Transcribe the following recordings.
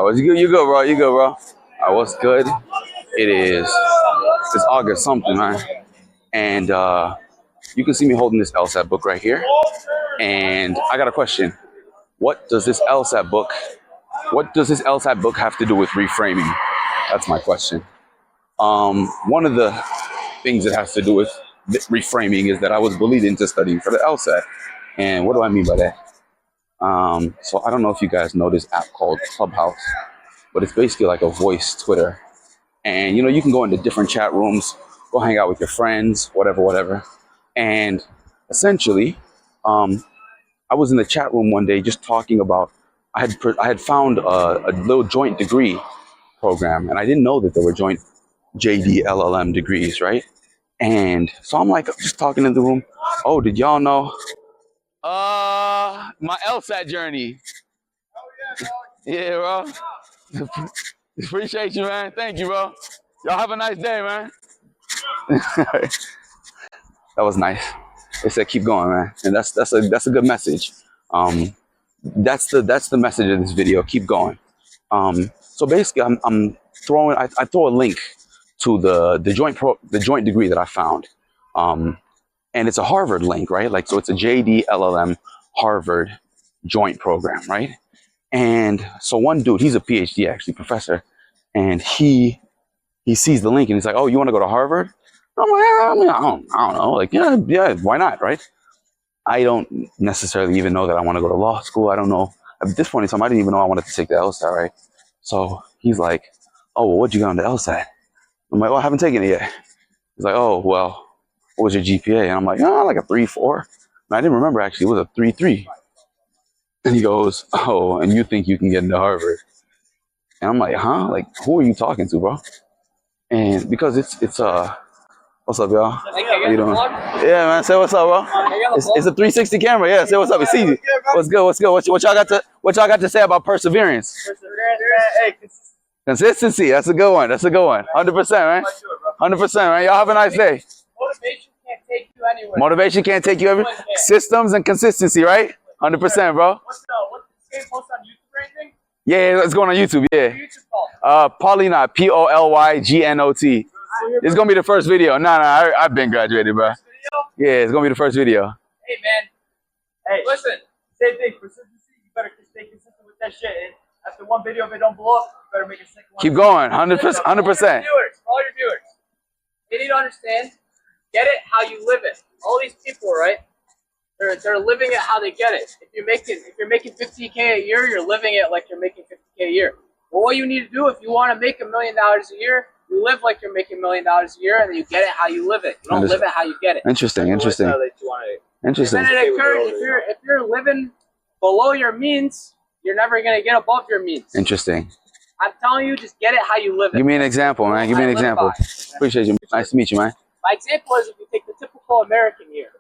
What's good? You good, bro? You good, bro? What's good? It's August something, man. And you can see me holding this LSAT book right here. And I got a question. What does this LSAT book have to do with reframing? That's my question. One of the things it has to do with reframing is that I was bullied into studying for the LSAT. And what do I mean by that? So I don't know if you guys know this app called Clubhouse, but it's basically like a voice Twitter. And, you can go into different chat rooms, go hang out with your friends, whatever. And essentially, I was in the chat room one day just talking about, I had found a little joint degree program, and I didn't know that there were joint JD LLM degrees, right? And so I'm like, just talking in the room. Oh, did y'all know? My LSAT journey. Yeah, bro. Appreciate you, man. Thank you, bro. Y'all have a nice day, man. That was nice. They said keep going, man, and that's a good message. That's the message of this video. Keep going. So basically, I throw a link to the joint degree that I found, and it's a Harvard link, right? Like, so it's a JD LLM Harvard joint program, right? And so one dude, he's a PhD, actually, professor, and he sees the link and he's like, "Oh, you want to go to Harvard?" I'm like, I don't know. Like, yeah, why not, right? I don't necessarily even know that I want to go to law school. I don't know. At this point in time, I didn't even know I wanted to take the LSAT, right? So he's like, "Oh, well, what'd you get on the LSAT?" I'm like, "Oh, I haven't taken it yet." He's like, "Oh, well, what was your GPA?" And I'm like, "Oh, like a 3.4." And I didn't remember, actually. It was a 3.3. And he goes, "Oh, and you think you can get into Harvard?" And I'm like, "Huh? Like, who are you talking to, bro?" And because it's what's up, y'all? How you doing? Yeah, man. Say what's up, bro. It's a 360 camera. Yeah, say what's up. It's easy. What's good? What y'all got to say about perseverance? Consistency. That's a good one. 100%, man. 100%, man. Y'all have a nice day. Motivation can't take you anywhere. Motivation can't take you everywhere. Systems and consistency, right? 100%, bro. What's the game post on YouTube or anything? Yeah, it's going on YouTube. Yeah. What's your YouTube called? Polygnot. POLYGNOT. It's gonna be the first video. I've been graduated, bro. Yeah, it's gonna be the first video. Hey, man. Hey, listen. Same thing. Consistency. You better stay consistent with that shit. And after one video, if it don't blow up, you better make a second one. Keep going. 100%. For all your viewers, they need to understand. Get it how you live it. All these people, right? They're living it how they get it. If you're making 50K a year, you're living it like you're making 50K a year. Well, what you need to do if you want to make $1 million a year, you live like you're making $1 million a year, and then you get it how you live it. You don't live it how you get it. Interesting. And then if you're living below your means, you're never gonna get above your means. Interesting. I'm telling you, just get it how you live it. Give me an example, man. Give me an example. Appreciate you. Nice to meet you, man. My example is if you take the typical American year.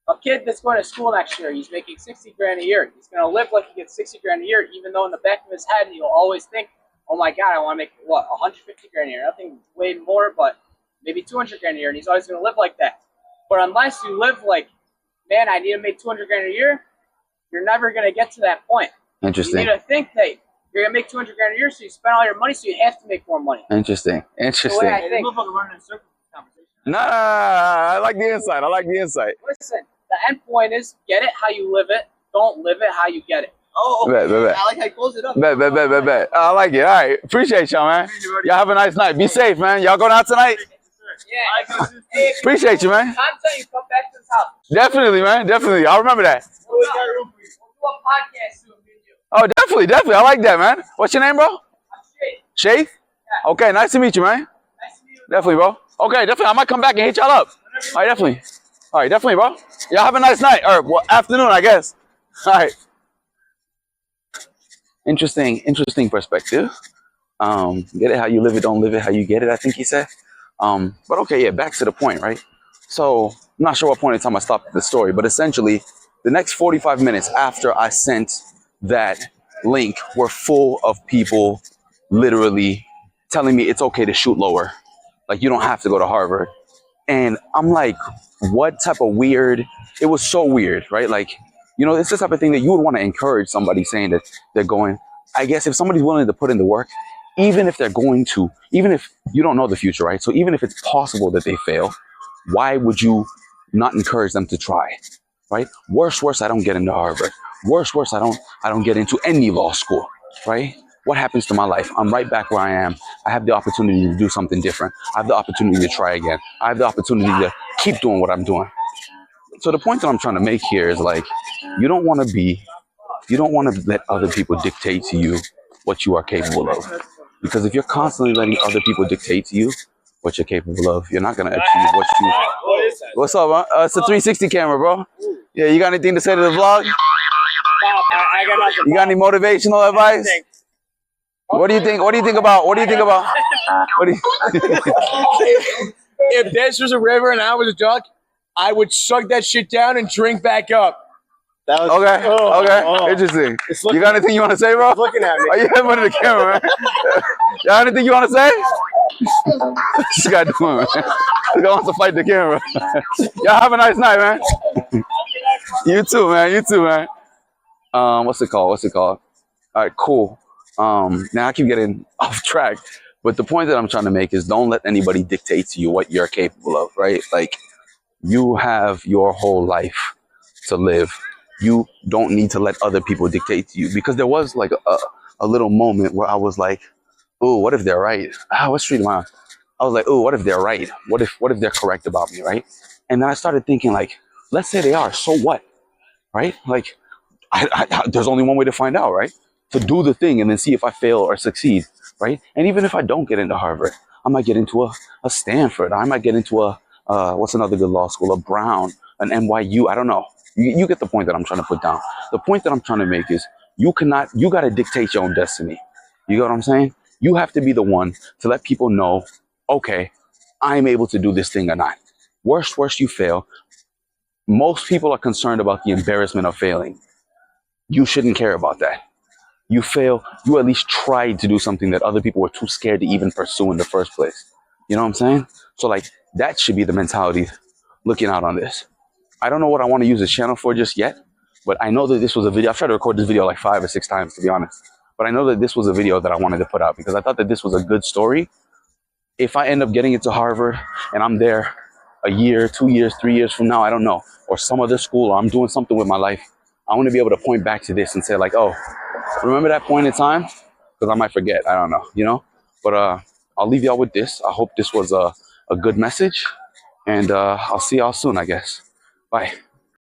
A kid that's going to school next year, he's making 60 grand a year. He's gonna live like he gets 60 grand a year, even though in the back of his head he'll always think, "Oh my God, I want to make 150 grand a year. Nothing way more, but maybe 200 grand a year." And he's always going to live like that. But unless you live like, "Man, I need to make 200 grand a year," you're never going to get to that point. Interesting. You need to think that you're going to make 200 grand a year, so you spend all your money, so you have to make more money. Interesting. The way I think. Nah, I like the insight. Listen, the end point is get it how you live it. Don't live it how you get it. Oh, okay. Bet. I like how you close it up. Bet. I like it. All right. Appreciate y'all, man. Y'all have a nice night. Be safe, man. Y'all going out tonight? Yeah. Hey, Appreciate you, man. I'm telling you, come back to this house. Definitely, man. Definitely. I'll remember that. We'll do a podcast soon, me and you. Oh, definitely. I like that, man. What's your name, bro? I'm Shaith? Yeah. Okay, nice to meet you, man. Nice to meet you. Definitely, bro. Okay, definitely. I might come back and hit y'all up. All right, definitely. All right, definitely, bro. Y'all have a nice night. Or afternoon, I guess. All right. Interesting perspective. Get it how you live it, don't live it how you get it, I think he said. But okay, yeah, back to the point, right? So I'm not sure what point in time I stopped the story, but essentially the next 45 minutes after I sent that link were full of people literally telling me it's okay to shoot lower. Like, you don't have to go to Harvard. And I'm like, what type of weird? It was so weird, right? Like, it's the type of thing that you would want to encourage somebody saying that they're going I guess if somebody's willing to put in the work, even if they're going to, even if you don't know the future, right? So even if it's possible that they fail, why would you not encourage them to try, right? Worse, I don't get into Harvard. Worse, I don't get into any law school, right? What happens to my life? I'm right back where I am. I have the opportunity to do something different. I have the opportunity to try again. I have the opportunity to keep doing what I'm doing. So the point that I'm trying to make here is like, you don't want to let other people dictate to you what you are capable of. Because if you're constantly letting other people dictate to you what you're capable of, you're not going to achieve what you... What's up, man? It's a 360 camera, bro. Yeah, you got anything to say to the vlog? You got any motivational advice? What do you think? What do you think about? If this was a river and I was a duck, I would suck that shit down and drink back up. That was, okay. Interesting. You got anything you want to say, bro? Looking at me. Oh, you have one in the camera, man. You got anything you want to say? This guy doing, man. This guy wants to fight the camera. Y'all have a nice night, man. You too, man. What's it called? All right, cool. Now I keep getting off track, but the point that I'm trying to make is don't let anybody dictate to you what you're capable of, right? Like, you have your whole life to live. You don't need to let other people dictate to you, because there was like a little moment where I was like, oh, what if they're right? What street am I on? I was like, oh, what if they're right? What if they're correct about me, right? And then I started thinking, like, let's say they are, so what, right? Like, there's only one way to find out, right? To do the thing and then see if I fail or succeed, right? And even if I don't get into Harvard, I might get into a Stanford. I might get into what's another good law school? A Brown, an NYU. I don't know. You get the point that I'm trying to put down. The point that I'm trying to make is you got to dictate your own destiny. You get what I'm saying? You have to be the one to let people know, okay, I'm able to do this thing or not. Worst, you fail. Most people are concerned about the embarrassment of failing. You shouldn't care about that. You fail, you at least tried to do something that other people were too scared to even pursue in the first place. You know what I'm saying? So like, that should be the mentality looking out on this. I don't know what I want to use this channel for just yet, but I know that this was a video. I've tried to record this video like 5 or 6 times, to be honest. But I know that this was a video that I wanted to put out because I thought that this was a good story. If I end up getting into Harvard and I'm there a year, 2 years, 3 years from now, I don't know, or some other school, or I'm doing something with my life, I want to be able to point back to this and say like, oh, remember that point in time? Because I might forget. I don't know, you know? But I'll leave y'all with this. I hope this was a good message. And I'll see y'all soon, I guess. Bye.